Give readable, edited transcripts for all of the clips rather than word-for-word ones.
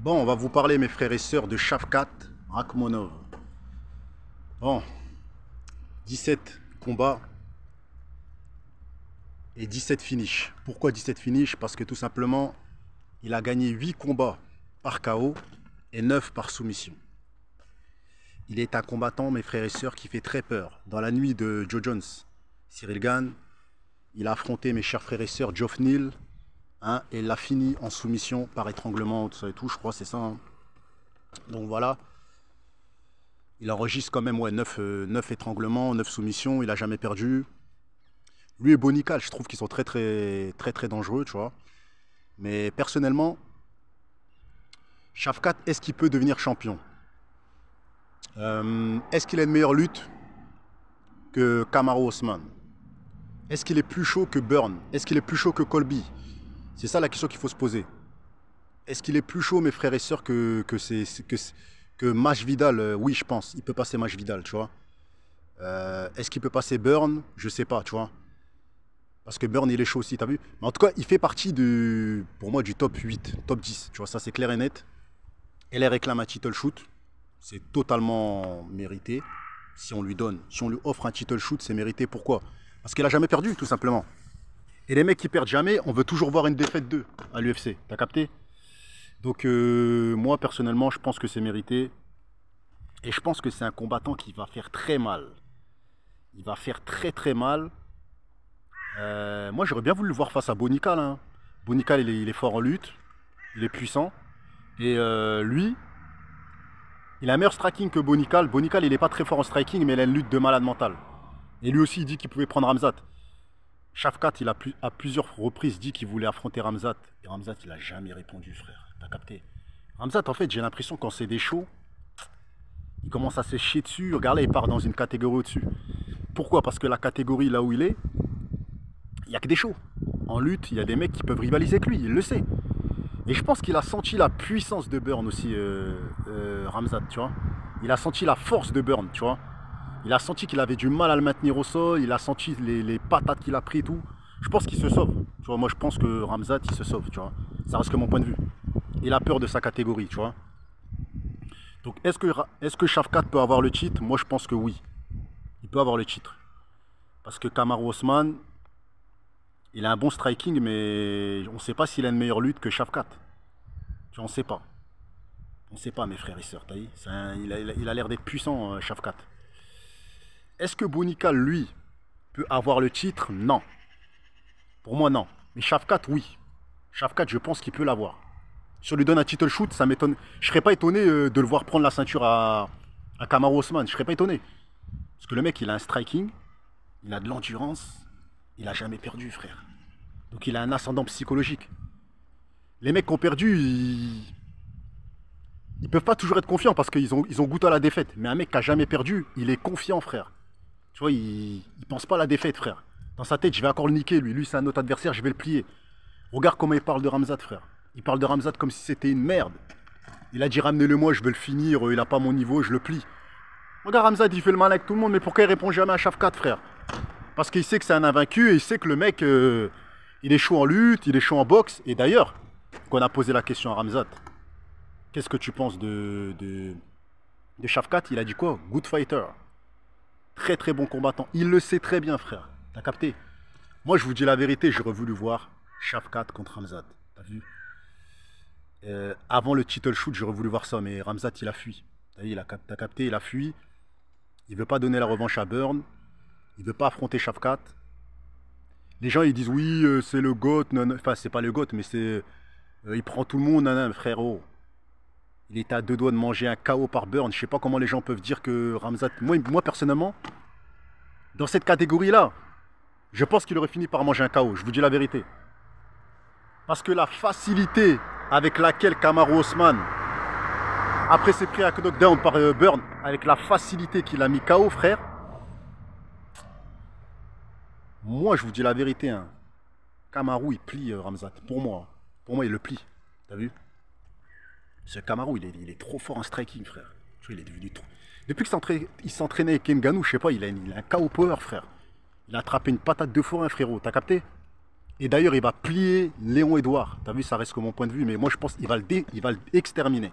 Bon, on va vous parler, mes frères et sœurs, de Shavkat Rakhmonov. Bon, 17 combats et 17 finishes. Pourquoi 17 finishes? Parce que tout simplement, il a gagné 8 combats par KO et 9 par soumission. Il est un combattant, mes frères et sœurs, qui fait très peur. Dans la nuit de Joe Jones, Cyril Gane, il a affronté, mes chers frères et sœurs, Geoff Neal, et il l'a fini en soumission par étranglement, tout ça et tout, je crois, c'est ça. Donc voilà, il enregistre quand même 9 étranglements, 9 soumissions, il n'a jamais perdu. Lui et Bonical, je trouve qu'ils sont très dangereux, tu vois. Mais personnellement, Shavkat, est-ce qu'il peut devenir champion? Est-ce qu'il a une meilleure lutte que Kamaru Usman? Est-ce qu'il est plus chaud que Burn? Est-ce qu'il est plus chaud que Colby? C'est ça la question qu'il faut se poser. Est-ce qu'il est plus chaud, mes frères et sœurs, que Masvidal? Oui, je pense. Il peut passer Masvidal, tu vois. Est-ce qu'il peut passer Burn? Je sais pas, tu vois. Parce que Burn, il est chaud aussi, t'as vu? Mais en tout cas, il fait partie, pour moi, du top 8, top 10. Tu vois, ça, c'est clair et net. Elle réclame un title shoot. C'est totalement mérité. Si on lui donne, si on lui offre un title shoot, c'est mérité. Pourquoi? Parce qu'il n'a jamais perdu, tout simplement. Et les mecs qui perdent jamais, on veut toujours voir une défaite d'eux à l'UFC. T'as capté? Donc moi, personnellement, je pense que c'est mérité. Et je pense que c'est un combattant qui va faire très mal. Il va faire très mal. Moi, j'aurais bien voulu le voir face à Bonical. Hein. Bonical, il est fort en lutte. Il est puissant. Et lui, il a un meilleur striking que Bonical. Bonical, il n'est pas très fort en striking, mais il a une lutte de malade mental. Et lui aussi, il dit qu'il pouvait prendre Khamzat. Shavkat, il a à plusieurs reprises dit qu'il voulait affronter Khamzat. Et Khamzat, il n'a jamais répondu, frère. T'as capté? Khamzat, en fait, j'ai l'impression quand c'est des shows, il commence à se chier dessus. Regarde là, il part dans une catégorie au-dessus. Pourquoi? Parce que la catégorie là où il est, il n'y a que des shows. En lutte, il y a des mecs qui peuvent rivaliser avec lui, il le sait. Et je pense qu'il a senti la puissance de Burn aussi, Khamzat, tu vois. Il a senti la force de Burn, tu vois. Il a senti qu'il avait du mal à le maintenir au sol, il a senti les patates qu'il a pris et tout. Je pense qu'il se sauve. Tu vois, moi je pense que Khamzat, il se sauve, tu vois. Ça reste que mon point de vue. Il a peur de sa catégorie, tu vois. Donc est-ce que Shavkat peut avoir le titre? Moi je pense que oui. Il peut avoir le titre. Parce que Kamaru Usman, il a un bon striking, mais on ne sait pas s'il a une meilleure lutte que Shavkat. Tu vois, on ne sait pas. On ne sait pas, mes frères et sœurs. Il a l'air d'être puissant, Shavkat. Est-ce que Bonical, lui, peut avoir le titre? Non. Pour moi, non. Mais Shavkat, oui. Shavkat, je pense qu'il peut l'avoir. Si on lui donne un title shoot, ça m'étonne. Je ne serais pas étonné de le voir prendre la ceinture à Kamaru Usman. Je ne serais pas étonné. Parce que le mec, il a un striking, il a de l'endurance, il n'a jamais perdu, frère. Donc il a un ascendant psychologique. Les mecs qui ont perdu, ils peuvent pas toujours être confiants parce qu'ils ont goûté à la défaite. Mais un mec qui n'a jamais perdu, il est confiant, frère. Tu vois, il pense pas à la défaite, frère. Dans sa tête, je vais encore le niquer, lui. Lui, c'est un autre adversaire, je vais le plier. Regarde comment il parle de Khamzat, frère. Il parle de Khamzat comme si c'était une merde. Il a dit ramenez-le-moi, je vais le finir, il n'a pas mon niveau, je le plie. Regarde Khamzat, il fait le mal avec tout le monde, mais pourquoi il répond jamais à Shavkat, frère? Parce qu'il sait que c'est un invaincu et il sait que le mec, il est chaud en lutte, il est chaud en boxe. Et d'ailleurs, quand on a posé la question à Khamzat, qu'est-ce que tu penses de Shavkat? Il a dit quoi? Good fighter. Très bon combattant. Il le sait très bien, frère. T'as capté? Moi, je vous dis la vérité, j'aurais voulu voir Shavkat contre Khamzat. T'as vu? Avant le title shoot, j'aurais voulu voir ça, mais Khamzat, il a fui. T'as capté? Il a fui. Il veut pas donner la revanche à Burn. Il veut pas affronter Shavkat. Les gens, ils disent oui, c'est le GOAT. Non, enfin, c'est pas le GOAT, mais c'est... il prend tout le monde, non, frérot. Il était à 2 doigts de manger un KO par Burn. Je sais pas comment les gens peuvent dire que Khamzat... Moi personnellement, dans cette catégorie-là, je pense qu'il aurait fini par manger un KO. Je vous dis la vérité. Parce que la facilité avec laquelle Kamaru Usman, après s'est pris un knockdown par Burn, avec la facilité qu'il a mis KO, frère, moi, je vous dis la vérité. Hein. Kamaru, il plie Khamzat. Pour moi, il le plie. T'as vu? Ce Kamaru, il est trop fort en striking, frère. Tu vois, il est devenu trop... Depuis qu'il s'entraînait avec Ngannou, je sais pas, il a un KO power, frère. Il a attrapé une patate de forain, frérot. T'as capté? Et d'ailleurs, il va plier Léon Edouard. T'as vu, ça reste que mon point de vue, mais moi je pense qu'il va le exterminer.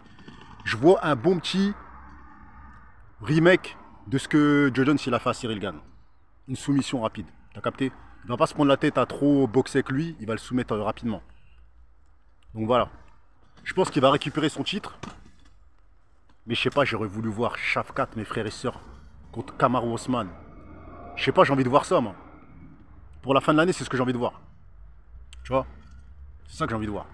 Je vois un bon petit remake de ce que Joe Jones il a fait à Cyril Gane. Une soumission rapide. T'as capté? Il va pas se prendre la tête à trop boxer avec lui, il va le soumettre rapidement. Donc voilà. Je pense qu'il va récupérer son titre. Mais je sais pas, j'aurais voulu voir Shafkat, mes frères et sœurs, contre Kamaru Osman. Je sais pas, j'ai envie de voir ça, moi. Pour la fin de l'année, c'est ce que j'ai envie de voir. Tu vois? C'est ça que j'ai envie de voir.